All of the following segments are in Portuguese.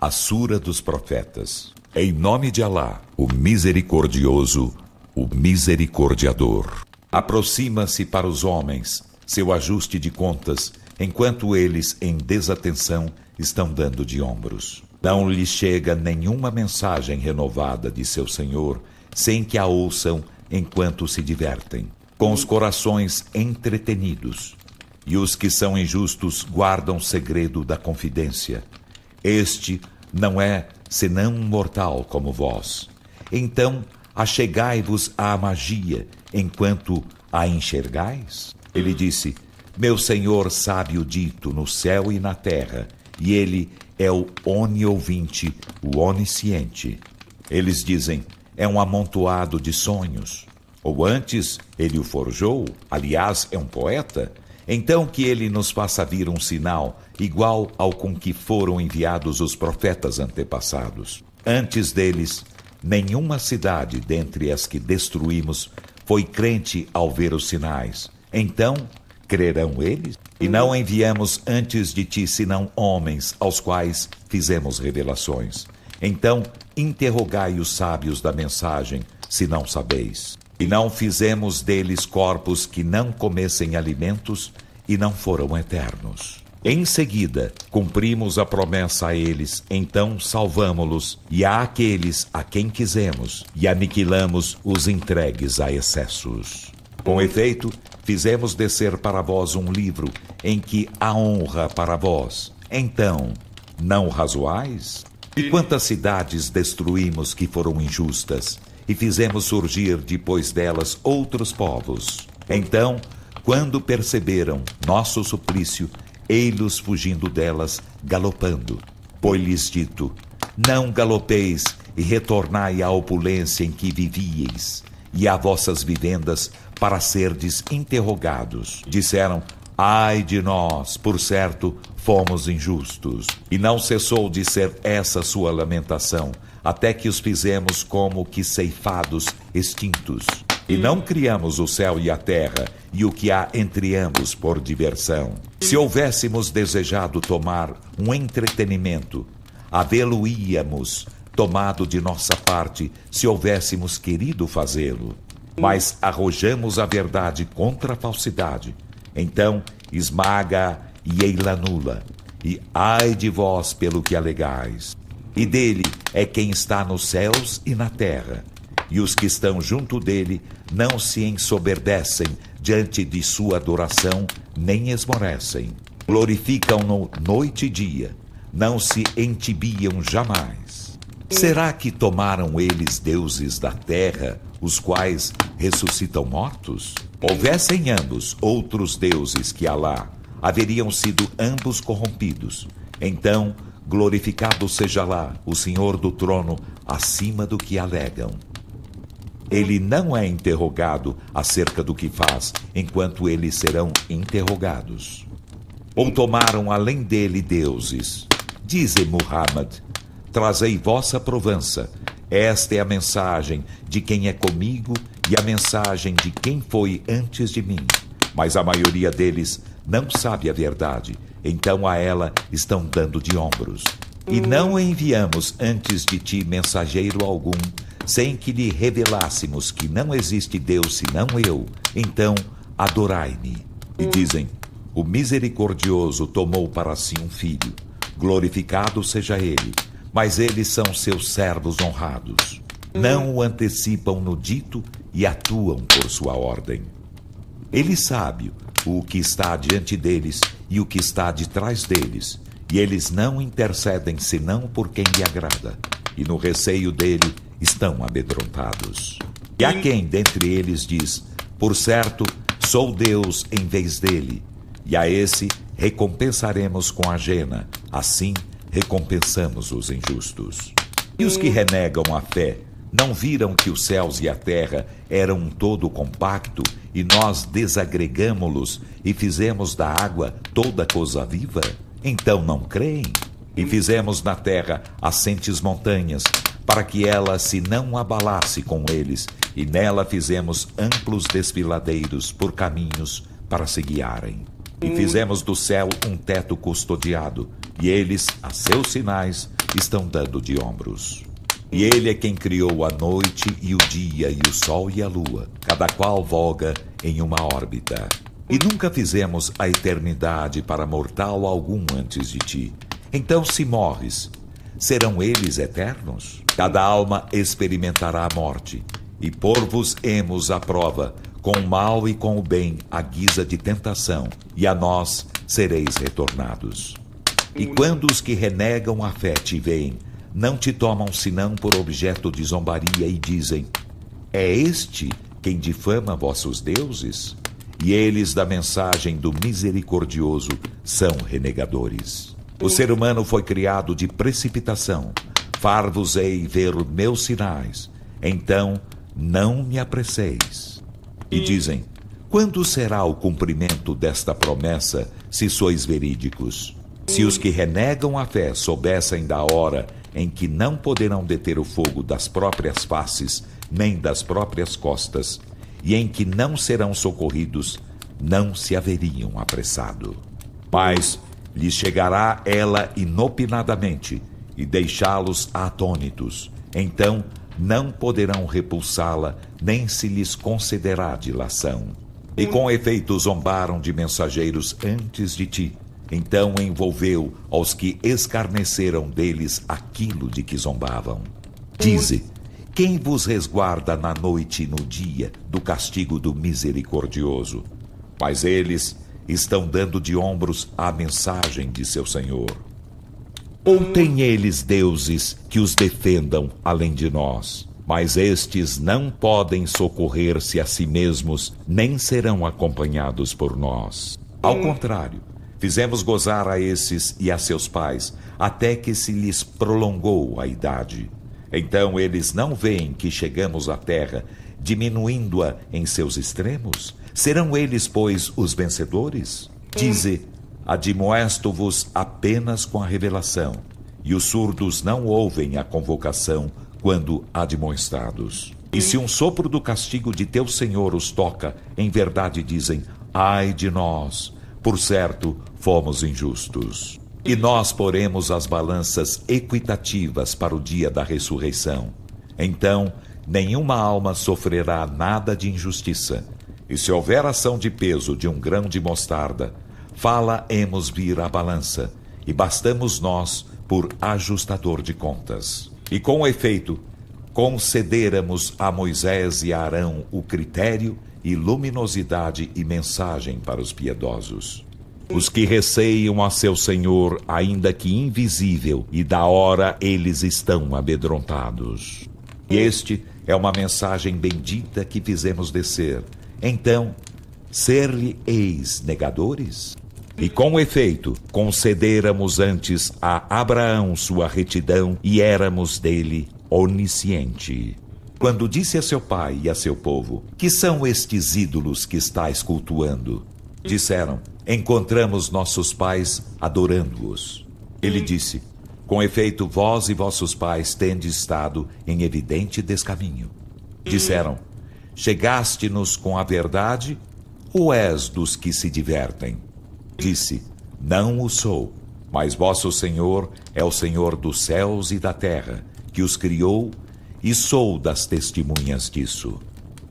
A Sura dos Profetas. Em nome de Alá, o Misericordioso, o Misericordiador. Aproxima-se para os homens seu ajuste de contas, enquanto eles, em desatenção, estão dando de ombros. Não lhes chega nenhuma mensagem renovada de seu Senhor, sem que a ouçam enquanto se divertem, com os corações entretenidos. E os que são injustos guardam segredo da confidência. Este não é senão um mortal como vós. Então, achegai-vos à magia, enquanto a enxergais? Ele disse: meu Senhor sabe o dito no céu e na terra, e Ele é o oniovinte, o onisciente. Eles dizem: é um amontoado de sonhos. Ou antes, Ele o forjou, aliás, é um poeta. Então que Ele nos faça vir um sinal, igual ao com que foram enviados os profetas antepassados. Antes deles, nenhuma cidade dentre as que destruímos foi crente ao ver os sinais. Então, crerão eles? E não enviamos antes de ti senão homens aos quais fizemos revelações. Então, interrogai os sábios da mensagem, se não sabeis. E não fizemos deles corpos que não comessem alimentos e não foram eternos. Em seguida, cumprimos a promessa a eles, então salvamo-los e a aqueles a quem quisemos, e aniquilamos os entregues a excessos. Com efeito, fizemos descer para vós um livro em que há honra para vós. Então, não razoais? E quantas cidades destruímos que foram injustas, e fizemos surgir depois delas outros povos. Então, quando perceberam nosso suplício, ei-los fugindo delas, galopando. Foi-lhes dito: não galopeis e retornai à opulência em que vivíeis, e a vossas vivendas, para serdes interrogados. Disseram: ai de nós, por certo, fomos injustos. E não cessou de ser essa sua lamentação, até que os fizemos como que ceifados, extintos. E não criamos o céu e a terra, e o que há entre ambos por diversão. Se houvéssemos desejado tomar um entretenimento, havê-lo-íamos tomado de nossa parte, se houvéssemos querido fazê-lo. Mas arrojamos a verdade contra a falsidade. Então esmaga e ei-la nula, e ai de vós pelo que alegais. E dele é quem está nos céus e na terra, e os que estão junto dele não se ensoberdecem diante de sua adoração, nem esmorecem. Glorificam-no noite e dia, não se entibiam jamais. Será que tomaram eles deuses da terra, os quais ressuscitam mortos? Houvessem ambos outros deuses que Alá, haveriam sido ambos corrompidos. Então, glorificado seja Alá, o Senhor do trono, acima do que alegam. Ele não é interrogado acerca do que faz, enquanto eles serão interrogados. Ou tomaram além dele deuses. Dize Muhammad: trazei vossa provança. Esta é a mensagem de quem é comigo e a mensagem de quem foi antes de mim. Mas a maioria deles não sabe a verdade, então a ela estão dando de ombros. E não enviamos antes de ti mensageiro algum, sem que lhe revelássemos que não existe Deus senão eu. Então adorai-me. E dizem: o misericordioso tomou para si um filho, glorificado seja ele, mas eles são seus servos honrados. Não o antecipam no dito e atuam por sua ordem. Ele sabe o que está diante deles e o que está detrás deles, e eles não intercedem senão por quem lhe agrada, e no receio dele estão amedrontados. E há quem dentre eles diz: por certo, sou Deus em vez dele, e a esse recompensaremos com a jena, assim recompensamos os injustos. E os que renegam a fé, não viram que os céus e a terra eram um todo compacto, e nós desagregamo-los e fizemos da água toda coisa viva? Então não creem? E fizemos na terra assentes montanhas, para que ela se não abalasse com eles, e nela fizemos amplos desfiladeiros por caminhos para se guiarem. E fizemos do céu um teto custodiado, e eles, a seus sinais, estão dando de ombros. E ele é quem criou a noite e o dia e o sol e a lua, cada qual voga em uma órbita. E nunca fizemos a eternidade para mortal algum antes de ti. Então, se morres, serão eles eternos? Cada alma experimentará a morte, e pôr-vos-emos à prova, com o mal e com o bem, à guisa de tentação, e a nós sereis retornados. E quando os que renegam a fé te veem, não te tomam senão por objeto de zombaria e dizem: é este quem difama vossos deuses? E eles da mensagem do misericordioso são renegadores. O ser humano foi criado de precipitação. Far-vos-ei ver meus sinais. Então não me apresseis. E dizem: quando será o cumprimento desta promessa, se sois verídicos? Se os que renegam a fé soubessem da hora em que não poderão deter o fogo das próprias faces, nem das próprias costas, e em que não serão socorridos, não se haveriam apressado. Mas lhes chegará ela inopinadamente, e deixá-los atônitos. Então não poderão repulsá-la, nem se lhes concederá dilação. E com efeito zombaram de mensageiros antes de ti. Então envolveu aos que escarneceram deles aquilo de que zombavam. Dize: quem vos resguarda na noite e no dia do castigo do misericordioso? Mas eles estão dando de ombros à mensagem de seu Senhor. Ou têm eles deuses que os defendam além de nós? Mas estes não podem socorrer-se a si mesmos, nem serão acompanhados por nós. Ao contrário, fizemos gozar a esses e a seus pais, até que se lhes prolongou a idade. Então eles não veem que chegamos à terra, diminuindo-a em seus extremos? Serão eles, pois, os vencedores? Dize: admoesto-vos apenas com a revelação, e os surdos não ouvem a convocação quando admoestados. E se um sopro do castigo de teu Senhor os toca, em verdade dizem: ai de nós, por certo, fomos injustos. E nós poremos as balanças equitativas para o dia da ressurreição. Então, nenhuma alma sofrerá nada de injustiça. E se houver ação de peso de um grão de mostarda, fala-emos vir a balança, e bastamos nós por ajustador de contas. E com efeito, concederamos a Moisés e a Arão o critério e luminosidade e mensagem para os piedosos. Os que receiam a seu Senhor, ainda que invisível, e da hora eles estão amedrontados. E este é uma mensagem bendita que fizemos descer. Então, ser-lhe-eis negadores? E com efeito, concederamos antes a Abraão sua retidão e éramos dele onisciente. Quando disse a seu pai e a seu povo: que são estes ídolos que estáis cultuando? Disseram: encontramos nossos pais adorando-os. Ele disse: com efeito, vós e vossos pais tendes estado em evidente descaminho. Disseram: chegaste-nos com a verdade, ou és dos que se divertem? Disse: não o sou, mas vosso Senhor é o Senhor dos céus e da terra, que os criou, e sou das testemunhas disso.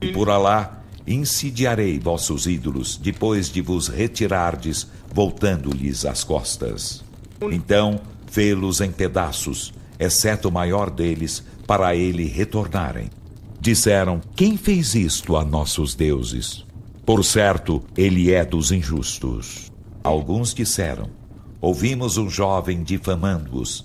E por Alá, insidiarei vossos ídolos, depois de vos retirardes, voltando-lhes as costas. Então, fê-los em pedaços, exceto o maior deles, para ele retornarem. Disseram: quem fez isto a nossos deuses? Por certo, ele é dos injustos. Alguns disseram: ouvimos um jovem difamando-os.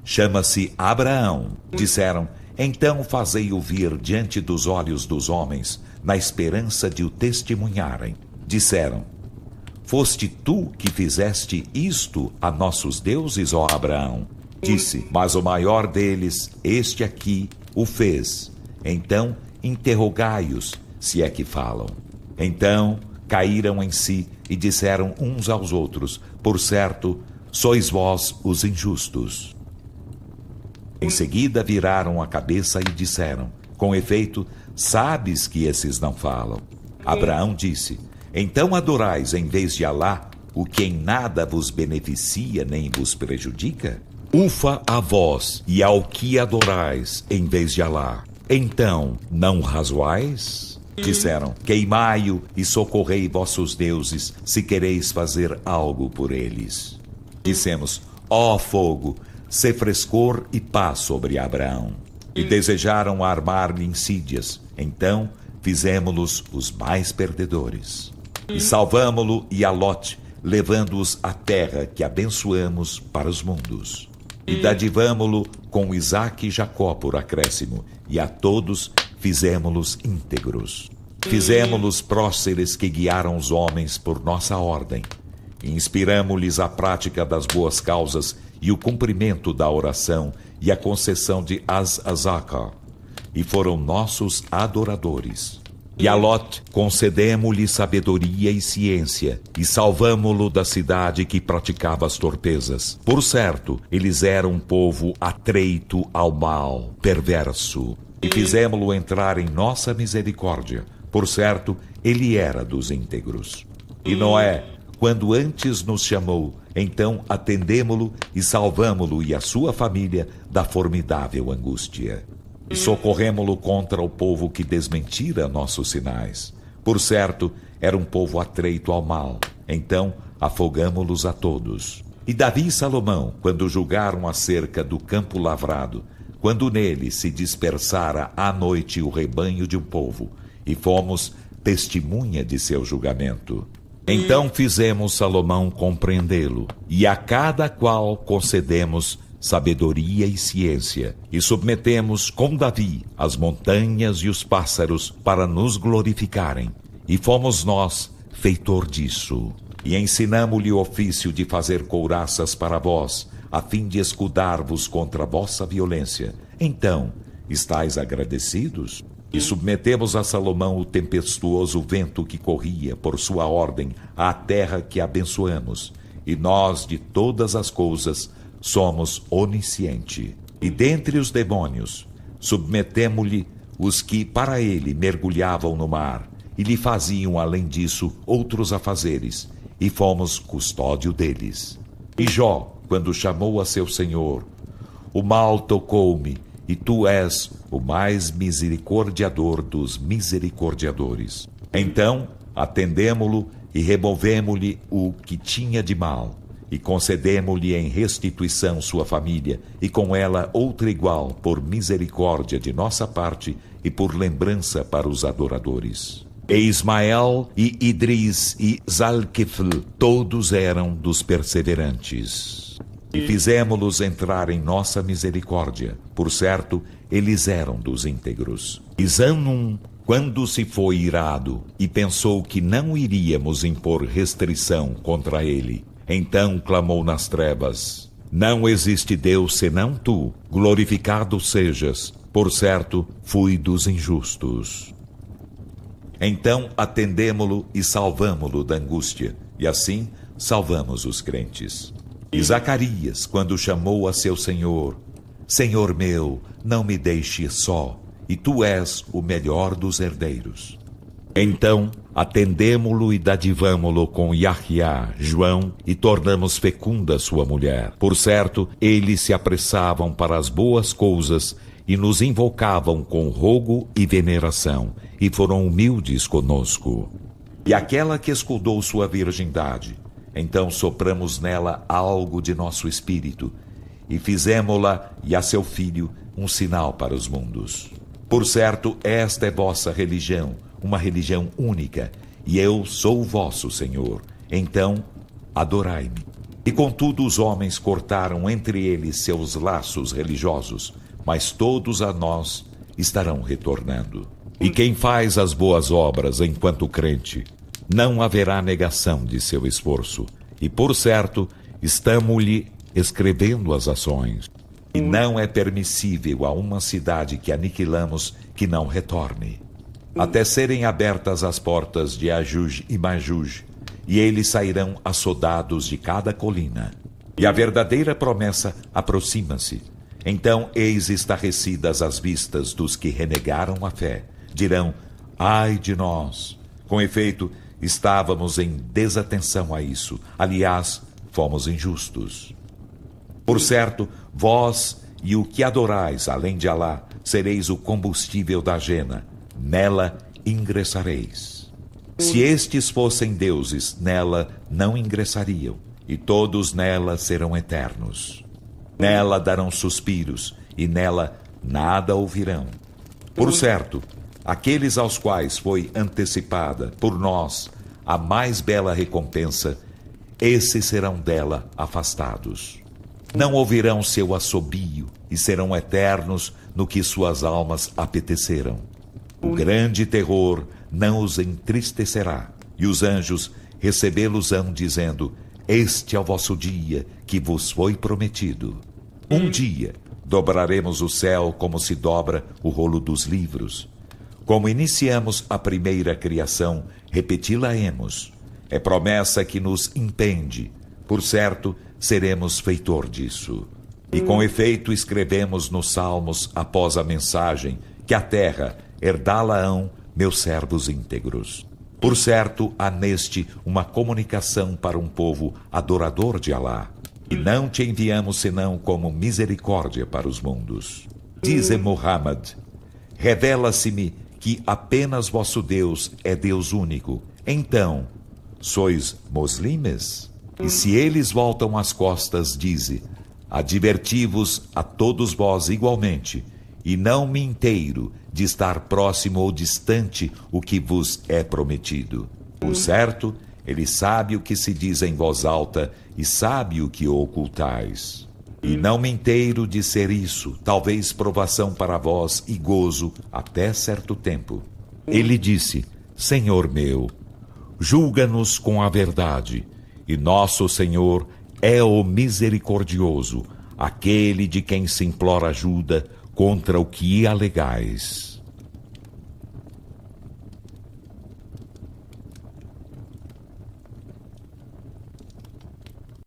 Chama-se Abraão. Disseram: então fazei-o vir diante dos olhos dos homens, na esperança de o testemunharem. Disseram: foste tu que fizeste isto a nossos deuses, ó Abraão? Disse: mas o maior deles, este aqui, o fez. Então interrogai-os, se é que falam. Então caíram em si e disseram uns aos outros: por certo, sois vós os injustos. Em seguida viraram a cabeça e disseram: com efeito, sabes que esses não falam. Abraão disse: então adorais em vez de Alá o que em nada vos beneficia nem vos prejudica? Ufa a vós e ao que adorais em vez de Alá. Então, não razoais? Disseram, queimai-o e socorrei vossos deuses, se quereis fazer algo por eles. Dissemos, ó fogo, sê frescor e paz sobre Abraão. E desejaram armar-lhe insídias. Então, fizemo-los os mais perdedores. E salvamo-lo e a Lote, levando-os à terra que abençoamos para os mundos. E dadivamo-lo com Isaque e Jacó por acréscimo, e a todos fizemo-los íntegros. Fizemo-los próceres que guiaram os homens por nossa ordem. E inspiramo-lhes a prática das boas causas e o cumprimento da oração e a concessão de Az-Azaka. E foram nossos adoradores. E a Lot concedemo-lhe sabedoria e ciência, e salvamo-lo da cidade que praticava as torpezas. Por certo, eles eram um povo atreito ao mal, perverso, e fizemo-lo entrar em nossa misericórdia. Por certo, ele era dos íntegros. E Noé, quando antes nos chamou, então atendemo-lo e salvamo-lo e a sua família da formidável angústia. E socorremo-lo contra o povo que desmentira nossos sinais. Por certo, era um povo atreito ao mal. Então, afogamo-los a todos. E Davi e Salomão, quando julgaram acerca do campo lavrado, quando nele se dispersara à noite o rebanho de um povo, e fomos testemunha de seu julgamento. Então fizemos Salomão compreendê-lo, e a cada qual concedemos sabedoria e ciência, e submetemos com Davi as montanhas e os pássaros para nos glorificarem. E fomos nós feitor disso. E ensinamo-lhe o ofício de fazer couraças para vós, a fim de escudar-vos contra a vossa violência. Então, estáis agradecidos? E submetemos a Salomão o tempestuoso vento que corria, por sua ordem, à terra que abençoamos. E nós, de todas as coisas, somos onisciente. E dentre os demônios, submetemo-lhe os que para ele mergulhavam no mar, e lhe faziam, além disso, outros afazeres, e fomos custódio deles. E Jó, quando chamou a seu Senhor, o mal tocou-me, e tu és o mais misericordiador dos misericordiadores. Então, atendemo-lo e removemo-lhe o que tinha de mal, e concedemo-lhe em restituição sua família, e com ela outra igual, por misericórdia de nossa parte e por lembrança para os adoradores. E Ismael e Idris e Zalkifl, todos eram dos perseverantes. E fizemo-los entrar em nossa misericórdia. Por certo, eles eram dos íntegros. E Zanum, quando se foi irado, e pensou que não iríamos impor restrição contra ele, então clamou nas trevas: não existe Deus senão tu, glorificado sejas. Por certo, fui dos injustos. Então atendemo-lo e salvamo-lo da angústia, e assim salvamos os crentes. E Zacarias, quando chamou a seu Senhor: Senhor meu, não me deixes só, e tu és o melhor dos herdeiros. Então atendemo-lo e dadivamo-lo com Yahiá, João, e tornamos fecunda sua mulher. Por certo, eles se apressavam para as boas coisas e nos invocavam com rogo e veneração, e foram humildes conosco. E aquela que escudou sua virgindade, então sopramos nela algo de nosso espírito, e fizemo-la e a seu filho um sinal para os mundos. Por certo, esta é vossa religião, uma religião única, e eu sou o vosso Senhor. Então, adorai-me. E contudo os homens cortaram entre eles seus laços religiosos, mas todos a nós estarão retornando. E quem faz as boas obras enquanto crente, não haverá negação de seu esforço. E por certo, estamos-lhe escrevendo as ações. E não é permissível a uma cidade que aniquilamos que não retorne, até serem abertas as portas de Ajuj e Majuj, e eles sairão assodados de cada colina. E a verdadeira promessa aproxima-se. Então, eis estarrecidas as vistas dos que renegaram a fé. Dirão: ai de nós! Com efeito, estávamos em desatenção a isso. Aliás, fomos injustos. Por certo, vós e o que adorais, além de Alá, sereis o combustível da jena. Nela ingressareis. Se estes fossem deuses, nela não ingressariam, e todos nela serão eternos. Nela darão suspiros, e nela nada ouvirão. Por certo, aqueles aos quais foi antecipada por nós a mais bela recompensa, esses serão dela afastados. Não ouvirão seu assobio e serão eternos no que suas almas apeteceram. O grande terror não os entristecerá, e os anjos recebê-los-ão dizendo: este é o vosso dia que vos foi prometido. Um dia dobraremos o céu como se dobra o rolo dos livros. Como iniciamos a primeira criação, repeti-la-emos. É promessa que nos impende. Por certo, seremos feitor disso. E com efeito escrevemos nos salmos, após a mensagem, que a terra herdá-la-ão meus servos íntegros. Por certo, há neste uma comunicação para um povo adorador de Alá. E não te enviamos senão como misericórdia para os mundos. Dize Muhammad: revela-se-me que apenas vosso Deus é Deus único. Então, sois muslimes? E se eles voltam as costas, dize: adverti-vos a todos vós igualmente, e não me inteiro de estar próximo ou distante o que vos é prometido. Por certo, ele sabe o que se diz em voz alta e sabe o que ocultais. E não me inteiro de ser isso, talvez provação para vós e gozo até certo tempo. Ele disse: Senhor meu, julga-nos com a verdade, e nosso Senhor é o misericordioso, aquele de quem se implora ajuda contra o que alegais.